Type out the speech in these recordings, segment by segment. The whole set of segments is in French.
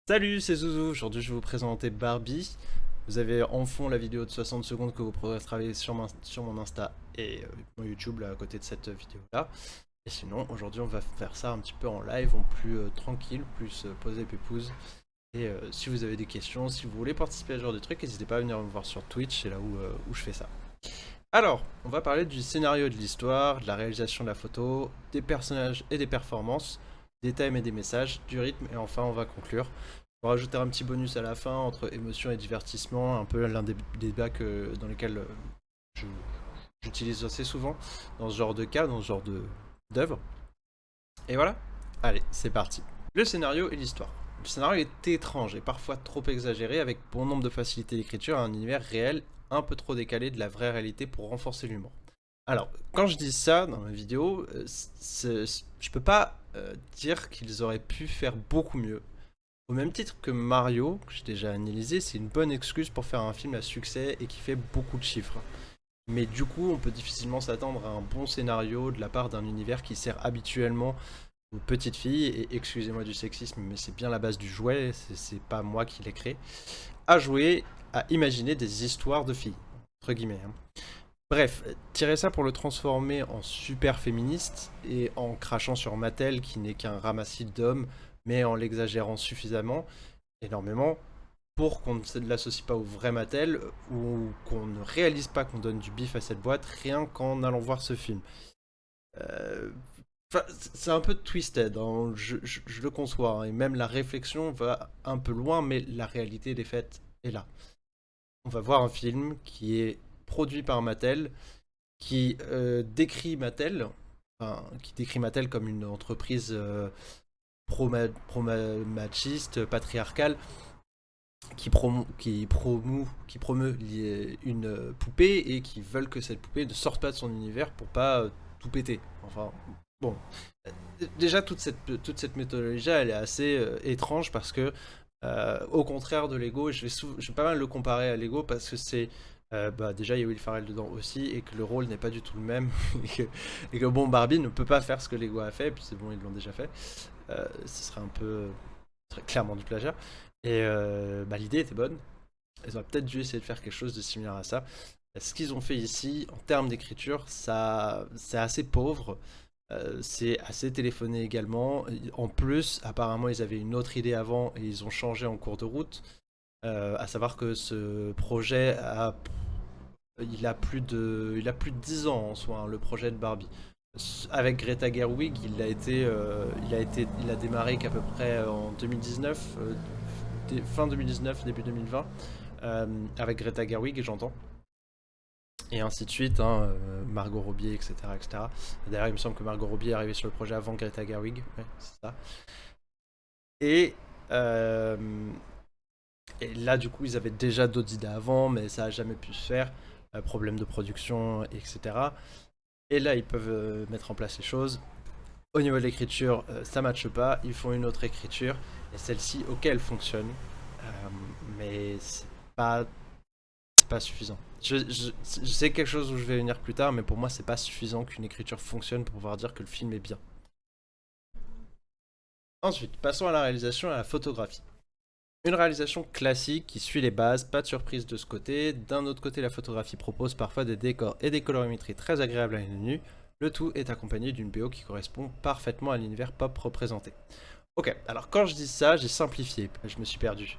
Salut, c'est Zouzou. Aujourd'hui, je vais vous présenter Barbie. Vous avez en fond la vidéo de 60 secondes que vous pourrez travailler sur mon Insta et mon YouTube là, à côté de cette vidéo-là. Et sinon, aujourd'hui, on va faire ça un petit peu en live, en plus tranquille, plus posé pépouze. Et si vous avez des questions, si vous voulez participer à ce genre de truc, n'hésitez pas à venir me voir sur Twitch, c'est là où je fais ça. Alors, on va parler du scénario de l'histoire, de la réalisation de la photo, des personnages et des performances, des thèmes et des messages, du rythme, et enfin, on va conclure. On va rajouter un petit bonus à la fin entre émotion et divertissement, un peu l'un des débats dans lesquels je- j'utilise assez souvent dans ce genre de cas, dans ce genre d'œuvre. Et voilà, allez, c'est parti. Le scénario et l'histoire. Le scénario est étrange et parfois trop exagéré, avec bon nombre de facilités d'écriture et un univers réel un peu trop décalé de la vraie réalité pour renforcer l'humour. Alors, quand je dis ça dans ma vidéo, je peux pas dire qu'ils auraient pu faire beaucoup mieux. Au même titre que Mario, que j'ai déjà analysé, c'est une bonne excuse pour faire un film à succès et qui fait beaucoup de chiffres. Mais du coup, on peut difficilement s'attendre à un bon scénario de la part d'un univers qui sert habituellement aux petites filles, et excusez-moi du sexisme, mais c'est bien la base du jouet, c'est pas moi qui l'ai créé, à jouer, à imaginer des histoires de filles, entre guillemets. Hein. Bref, tirer ça pour le transformer en super féministe et en crachant sur Mattel qui n'est qu'un ramassis d'hommes, mais en l'exagérant suffisamment, énormément, pour qu'on ne l'associe pas au vrai Mattel ou qu'on ne réalise pas qu'on donne du bif à cette boîte rien qu'en allant voir ce film. Euh, c'est un peu twisted, hein, je le conçois, hein, et même la réflexion va un peu loin, mais la réalité des faits est là. On va voir un film qui est produit par Mattel, qui décrit Mattel, enfin, qui décrit Mattel comme une entreprise pro-machiste, patriarcale, qui promeut une poupée et qui veulent que cette poupée ne sorte pas de son univers pour pas tout péter. Enfin, bon. Déjà, toute cette méthodologie, elle est assez étrange parce que, au contraire de Lego, je vais pas mal le comparer à Lego parce que c'est. Bah déjà il y a Will Ferrell dedans aussi et que le rôle n'est pas du tout le même et que bon Barbie ne peut pas faire ce que Lego a fait puis c'est bon ils l'ont déjà fait, ce serait un peu très clairement du plagiat. Et bah, l'idée était bonne. Ils auraient peut-être dû essayer de faire quelque chose de similaire à ça. Ce qu'ils ont fait ici, en termes d'écriture, ça, c'est assez pauvre. C'est assez téléphoné également. En plus, apparemment, ils avaient une autre idée avant et ils ont changé en cours de route. À savoir que ce projet il a plus de 10 ans en soi, hein, le projet de Barbie. Avec Greta Gerwig, il a démarré qu'à peu près en 2019, fin 2019, début 2020, avec Greta Gerwig, j'entends. Et ainsi de suite, hein, Margot Robbie, etc., etc. D'ailleurs, il me semble que Margot Robbie est arrivée sur le projet avant Greta Gerwig, ouais, c'est ça. Et, euh, et là, du coup, ils avaient déjà d'autres idées avant, mais ça n'a jamais pu se faire. Problème de production, etc. Et là, ils peuvent mettre en place les choses. Au niveau de l'écriture, ça matche pas. Ils font une autre écriture. Et celle-ci, ok, elle fonctionne. Euh, mais c'est pas suffisant. Je sais quelque chose où je vais venir plus tard, mais pour moi, c'est pas suffisant qu'une écriture fonctionne pour pouvoir dire que le film est bien. Ensuite, passons à la réalisation et à la photographie. Une réalisation classique qui suit les bases, pas de surprise de ce côté. D'un autre côté, la photographie propose parfois des décors et des colorimétries très agréables à l'œil nu. Le tout est accompagné d'une BO qui correspond parfaitement à l'univers pop représenté. Ok, alors quand je dis ça, j'ai simplifié, je me suis perdu.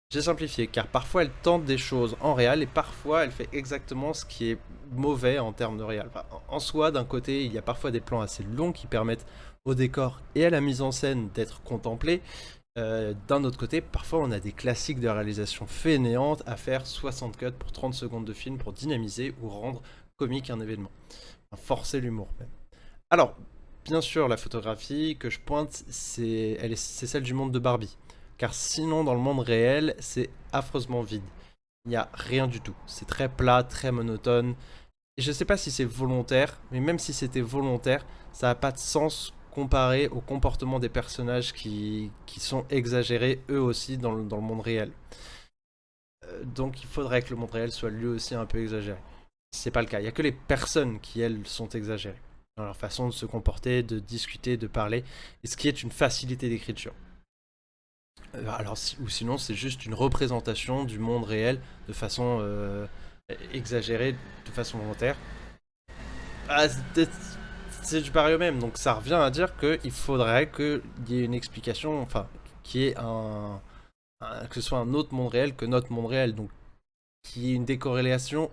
J'ai simplifié car parfois elle tente des choses en réel et parfois elle fait exactement ce qui est mauvais en termes de réel. Enfin, en soi, d'un côté, il y a parfois des plans assez longs qui permettent au décor et à la mise en scène d'être contemplés. D'un autre côté, parfois on a des classiques de réalisation fainéante à faire 60 cuts pour 30 secondes de film pour dynamiser ou rendre comique un événement. Enfin, forcer l'humour même. Alors, bien sûr, la photographie que je pointe, c'est celle du monde de Barbie. Car sinon, dans le monde réel, c'est affreusement vide. Il n'y a rien du tout. C'est très plat, très monotone. Et je sais pas si c'est volontaire, mais même si c'était volontaire, ça n'a pas de sens comparé au comportement des personnages qui sont exagérés eux aussi dans le monde réel. Donc il faudrait que le monde réel soit lui aussi un peu exagéré. C'est pas le cas. Il y a que les personnes qui, elles, sont exagérées dans leur façon de se comporter, de discuter, de parler, et ce qui est une facilité d'écriture. Alors, ou sinon, c'est juste une représentation du monde réel de façon exagérée, de façon volontaire. Ah, c'est du pareil au même, donc ça revient à dire qu'il faudrait qu'il y ait une explication, enfin, qu'il y ait que ce soit un autre monde réel que notre monde réel, donc qu'il y ait une décorrélation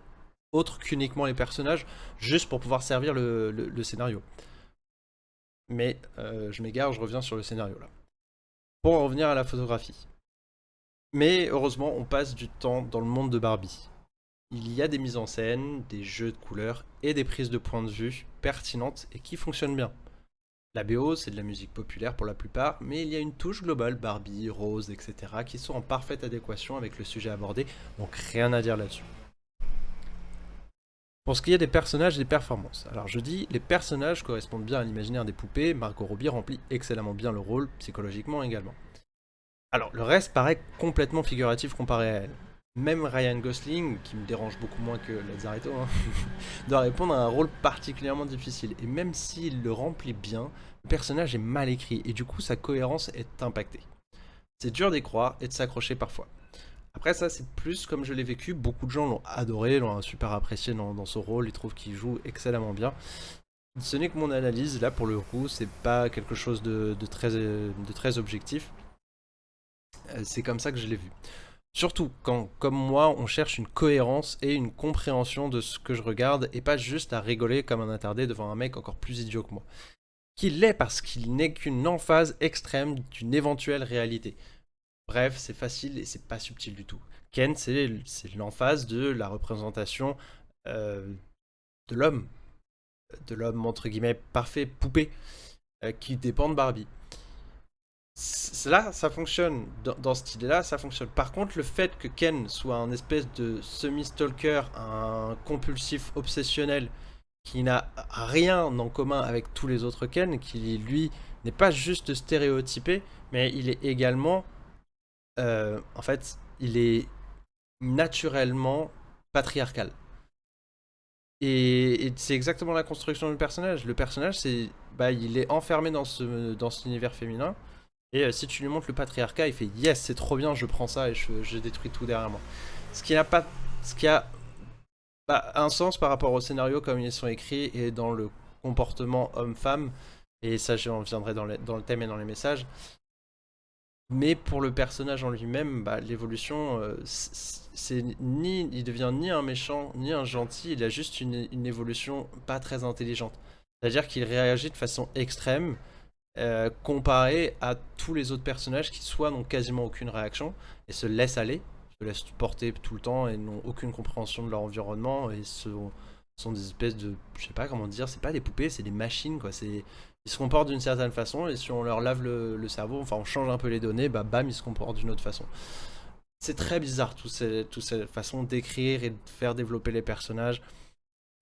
autre qu'uniquement les personnages, juste pour pouvoir servir le scénario. Mais je m'égare, je reviens sur le scénario là. Pour en revenir à la photographie. Mais heureusement, on passe du temps dans le monde de Barbie. Il y a des mises en scène, des jeux de couleurs et des prises de point de vue pertinentes et qui fonctionnent bien. La BO, c'est de la musique populaire pour la plupart, mais il y a une touche globale, Barbie, Rose, etc., qui sont en parfaite adéquation avec le sujet abordé, donc rien à dire là-dessus. Pour ce qui est des personnages et des performances, alors je dis, les personnages correspondent bien à l'imaginaire des poupées, Margot Robbie remplit excellemment bien le rôle, psychologiquement également. Alors, le reste paraît complètement figuratif comparé à elle. Même Ryan Gosling, qui me dérange beaucoup moins que Lazaretto, hein, doit répondre à un rôle particulièrement difficile. Et même s'il le remplit bien, le personnage est mal écrit et du coup sa cohérence est impactée. C'est dur d'y croire et de s'accrocher parfois. Après ça, c'est plus comme je l'ai vécu, beaucoup de gens l'ont adoré, l'ont super apprécié dans ce rôle, ils trouvent qu'il joue excellemment bien. Ce n'est que mon analyse, là pour le coup, c'est pas quelque chose de très objectif. C'est comme ça que je l'ai vu. Surtout quand, comme moi, on cherche une cohérence et une compréhension de ce que je regarde et pas juste à rigoler comme un attardé devant un mec encore plus idiot que moi. Qu'il l'est parce qu'il n'est qu'une emphase extrême d'une éventuelle réalité. Bref, c'est facile et c'est pas subtil du tout. Ken, c'est l'emphase de la représentation euh, de l'homme entre guillemets parfait, poupée, qui dépend de Barbie. Là, ça fonctionne. Dans cette idée-là, ça fonctionne. Par contre, le fait que Ken soit un espèce de semi-stalker, un compulsif obsessionnel qui n'a rien en commun avec tous les autres Ken, qui lui n'est pas juste stéréotypé, mais il est également, en fait, il est naturellement patriarcal. Et c'est exactement la construction du personnage. Le personnage, bah, il est enfermé dans cet univers féminin. Et si tu lui montres le patriarcat, il fait yes, c'est trop bien, je prends ça et je détruis tout derrière moi. Ce qui n'a pas, ce qui a un sens par rapport au scénario comme ils sont écrits et dans le comportement homme-femme. Et ça, j'en viendrai dans le thème et dans les messages. Mais pour le personnage en lui-même, bah, l'évolution, il devient ni un méchant ni un gentil. Il a juste une évolution pas très intelligente. C'est-à-dire qu'il réagit de façon extrême comparé à tous les autres personnages qui soit n'ont quasiment aucune réaction et se laissent aller, se laissent porter tout le temps et n'ont aucune compréhension de leur environnement et sont des espèces de, je sais pas comment dire, c'est pas des poupées, c'est des machines quoi. Ils se comportent d'une certaine façon et si on leur lave le cerveau, enfin on change un peu les données, bah bam ils se comportent d'une autre façon. C'est très bizarre toutes ces façons d'écrire et de faire développer les personnages,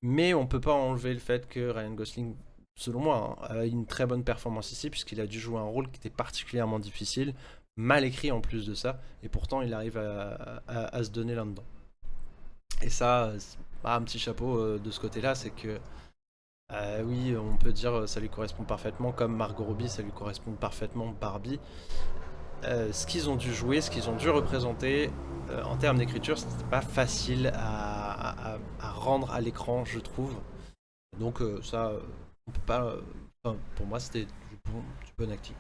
mais on peut pas enlever le fait que Ryan Gosling selon moi, hein, a une très bonne performance ici, puisqu'il a dû jouer un rôle qui était particulièrement difficile, mal écrit en plus de ça, et pourtant il arrive à se donner là-dedans. Et ça, un petit chapeau de ce côté-là, c'est que oui, on peut dire ça lui correspond parfaitement, comme Margot Robbie, ça lui correspond parfaitement Barbie. Ce qu'ils ont dû jouer, ce qu'ils ont dû représenter en termes d'écriture, c'était pas facile à rendre à l'écran, je trouve. Donc ça, on peut pas. Enfin, pour moi, c'était du bon acting.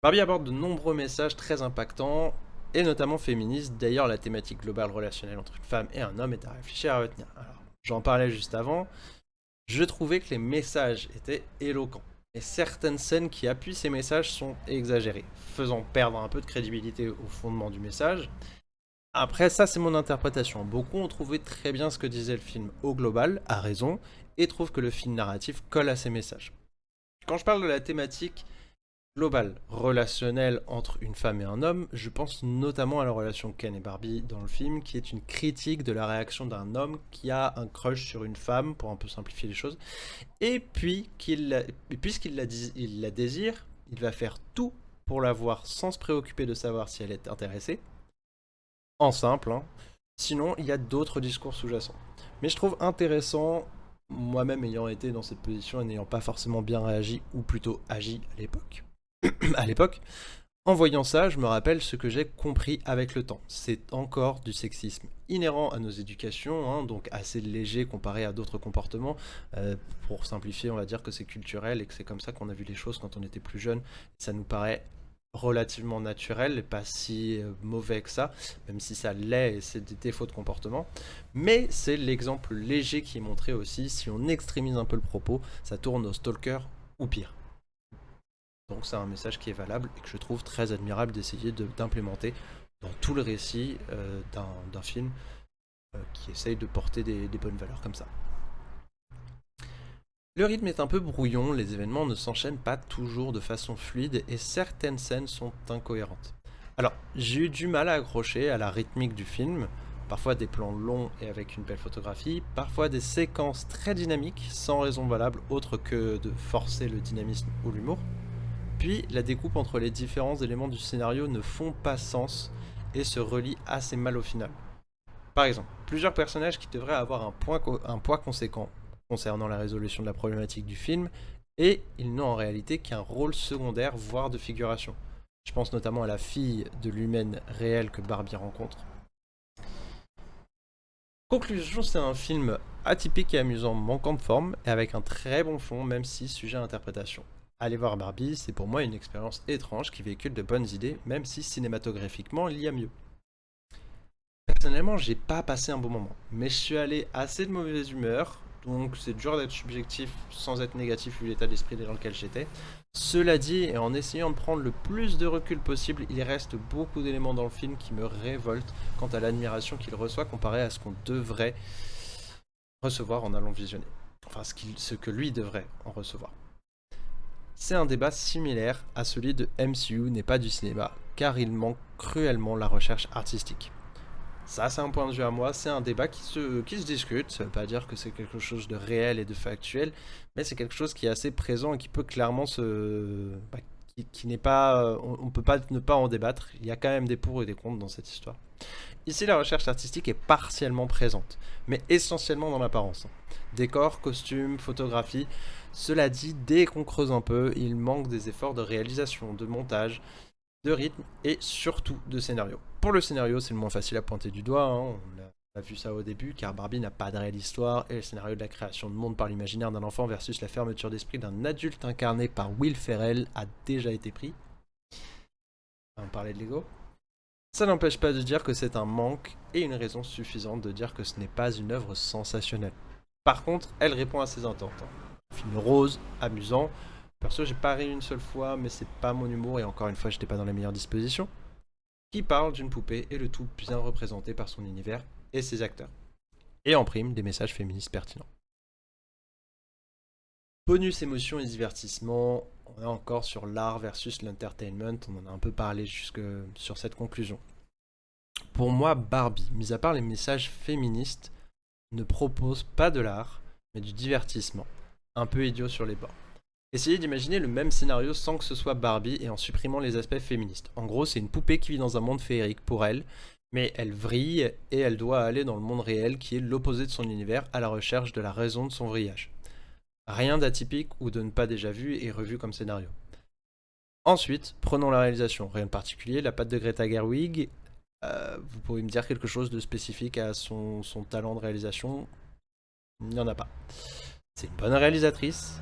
Barbie aborde de nombreux messages très impactants et notamment féministes. D'ailleurs, la thématique globale relationnelle entre une femme et un homme est à réfléchir à retenir. Alors, j'en parlais juste avant. Je trouvais que les messages étaient éloquents. Et certaines scènes qui appuient ces messages sont exagérées, faisant perdre un peu de crédibilité au fondement du message. Après, ça, c'est mon interprétation. Beaucoup ont trouvé très bien ce que disait le film au global, à raison, et trouvent que le film narratif colle à ces messages. Quand je parle de la thématique globale, relationnelle entre une femme et un homme, je pense notamment à la relation Ken et Barbie dans le film, qui est une critique de la réaction d'un homme qui a un crush sur une femme, pour un peu simplifier les choses, et puis puisqu'il la désire, il va faire tout pour la voir sans se préoccuper de savoir si elle est intéressée, en simple, hein. Sinon, il y a d'autres discours sous-jacents. Mais je trouve intéressant, moi-même ayant été dans cette position et n'ayant pas forcément bien réagi, ou plutôt agi à l'époque, à l'époque, En voyant ça, je me rappelle ce que j'ai compris avec le temps. C'est encore du sexisme inhérent à nos éducations, hein, donc assez léger comparé à d'autres comportements. Pour simplifier, on va dire que c'est culturel et que c'est comme ça qu'on a vu les choses quand on était plus jeune. Ça nous paraît relativement naturel et pas si mauvais que ça, même si ça l'est et c'est des défauts de comportement. Mais c'est l'exemple léger qui est montré aussi. Si on extrémise un peu le propos, ça tourne au stalker ou pire. Donc c'est un message qui est valable et que je trouve très admirable d'essayer d'implémenter dans tout le récit d'un film qui essaye de porter des bonnes valeurs comme ça. Le rythme est un peu brouillon, les événements ne s'enchaînent pas toujours de façon fluide et certaines scènes sont incohérentes. Alors, j'ai eu du mal à accrocher à la rythmique du film, parfois des plans longs et avec une belle photographie, parfois des séquences très dynamiques sans raison valable autre que de forcer le dynamisme ou l'humour. Puis, la découpe entre les différents éléments du scénario ne font pas sens et se relient assez mal au final. Par exemple, plusieurs personnages qui devraient avoir un poids conséquent concernant la résolution de la problématique du film, et ils n'ont en réalité qu'un rôle secondaire, voire de figuration. Je pense notamment à la fille de l'humaine réelle que Barbie rencontre. Conclusion, c'est un film atypique et amusant, manquant de forme, et avec un très bon fond, même si sujet à interprétation. Allez voir Barbie, c'est pour moi une expérience étrange qui véhicule de bonnes idées, même si cinématographiquement il y a mieux. Personnellement, j'ai pas passé un bon moment, mais je suis allé assez de mauvaise humeur, donc c'est dur d'être subjectif sans être négatif vu l'état d'esprit dans lequel j'étais. Cela dit, et en essayant de prendre le plus de recul possible, il reste beaucoup d'éléments dans le film qui me révoltent quant à l'admiration qu'il reçoit comparé à ce qu'on devrait recevoir en allant visionner. Enfin, ce que lui devrait en recevoir. C'est un débat similaire à celui de MCU n'est pas du cinéma, car il manque cruellement la recherche artistique. Ça, c'est un point de vue à moi, c'est un débat qui se discute, ça veut pas dire que c'est quelque chose de réel et de factuel, mais c'est quelque chose qui est assez présent et qui peut clairement qui n'est pas... on peut pas ne pas en débattre, il y a quand même des pour et des contre dans cette histoire. Ici, la recherche artistique est partiellement présente, mais essentiellement dans l'apparence. Décor, costumes, photographie. Cela dit, dès qu'on creuse un peu, il manque des efforts de réalisation, de montage, de rythme et surtout de scénario. Pour le scénario, c'est le moins facile à pointer du doigt, hein. On a vu ça au début, car Barbie n'a pas de réelle histoire, et le scénario de la création de monde par l'imaginaire d'un enfant versus la fermeture d'esprit d'un adulte incarné par Will Ferrell a déjà été pris. On parlait de Lego. Ça n'empêche pas de dire que c'est un manque et une raison suffisante de dire que ce n'est pas une œuvre sensationnelle. Par contre, elle répond à ses attentes. Un film rose, amusant. Perso, j'ai pas ri une seule fois, mais c'est pas mon humour et encore une fois, j'étais pas dans les meilleures dispositions. Qui parle d'une poupée et le tout bien représenté par son univers et ses acteurs. Et en prime, des messages féministes pertinents. Bonus émotion et divertissement, on est encore sur l'art versus l'entertainment, on en a un peu parlé jusque sur cette conclusion. Pour moi, Barbie, mis à part les messages féministes, ne propose pas de l'art, mais du divertissement. Un peu idiot sur les bords. Essayez d'imaginer le même scénario sans que ce soit Barbie et en supprimant les aspects féministes. En gros, c'est une poupée qui vit dans un monde féerique pour elle, mais elle vrille et elle doit aller dans le monde réel qui est l'opposé de son univers à la recherche de la raison de son vrillage. Rien d'atypique ou de ne pas déjà vu et revu comme scénario. Ensuite, prenons la réalisation. Rien de particulier, la patte de Greta Gerwig. Vous pouvez me dire quelque chose de spécifique à son talent de réalisation? Il n'y en a pas. C'est une bonne réalisatrice,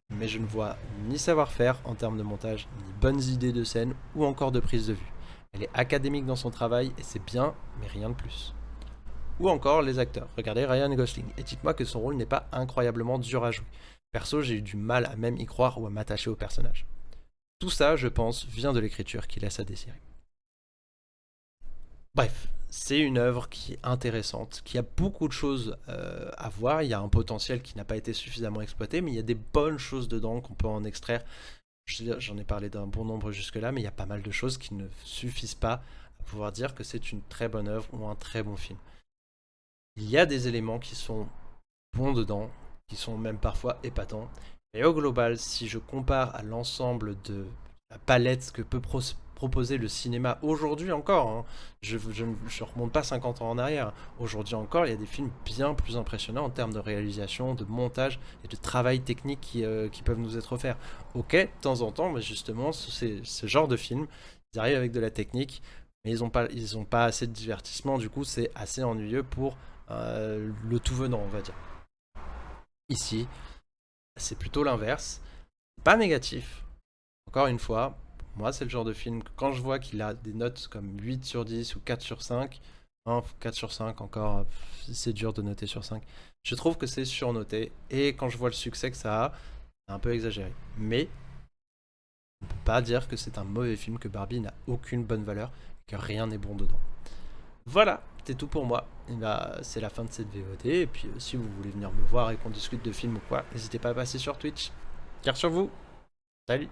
mais je ne vois ni savoir-faire en termes de montage, ni bonnes idées de scène ou encore de prise de vue. Elle est académique dans son travail et c'est bien, mais rien de plus. Ou encore les acteurs. Regardez Ryan Gosling et dites-moi que son rôle n'est pas incroyablement dur à jouer. Perso, j'ai eu du mal à même y croire ou à m'attacher au personnage. Tout ça, je pense, vient de l'écriture qui laisse à désirer. Bref, c'est une œuvre qui est intéressante, qui a beaucoup de choses à voir. Il y a un potentiel qui n'a pas été suffisamment exploité, mais il y a des bonnes choses dedans qu'on peut en extraire. J'en ai parlé d'un bon nombre jusque-là, mais il y a pas mal de choses qui ne suffisent pas à pouvoir dire que c'est une très bonne œuvre ou un très bon film. Il y a des éléments qui sont bons dedans, qui sont même parfois épatants. Et au global, si je compare à l'ensemble de la palette que peut proposer le cinéma aujourd'hui encore, hein. Je ne remonte pas 50 ans en arrière. Aujourd'hui encore, il y a des films bien plus impressionnants en termes de réalisation, de montage et de travail technique qui peuvent nous être offerts. Ok, de temps en temps, mais justement, ce genre de film, ils arrivent avec de la technique, mais ils ont pas assez de divertissement, du coup c'est assez ennuyeux pour le tout venant, on va dire. Ici, c'est plutôt l'inverse. Pas négatif. Encore une fois, moi, c'est le genre de film que quand je vois qu'il a des notes comme 8 sur 10 ou 4 sur 5, hein, 4 sur 5 encore, c'est dur de noter sur 5. Je trouve que c'est surnoté. Et quand je vois le succès que ça a, c'est un peu exagéré. Mais on peut pas dire que c'est un mauvais film, que Barbie n'a aucune bonne valeur, que rien n'est bon dedans. Voilà, c'est tout pour moi. Et bah, c'est la fin de cette VOD. Et puis, si vous voulez venir me voir et qu'on discute de films ou quoi, n'hésitez pas à passer sur Twitch. Car sur vous. Salut.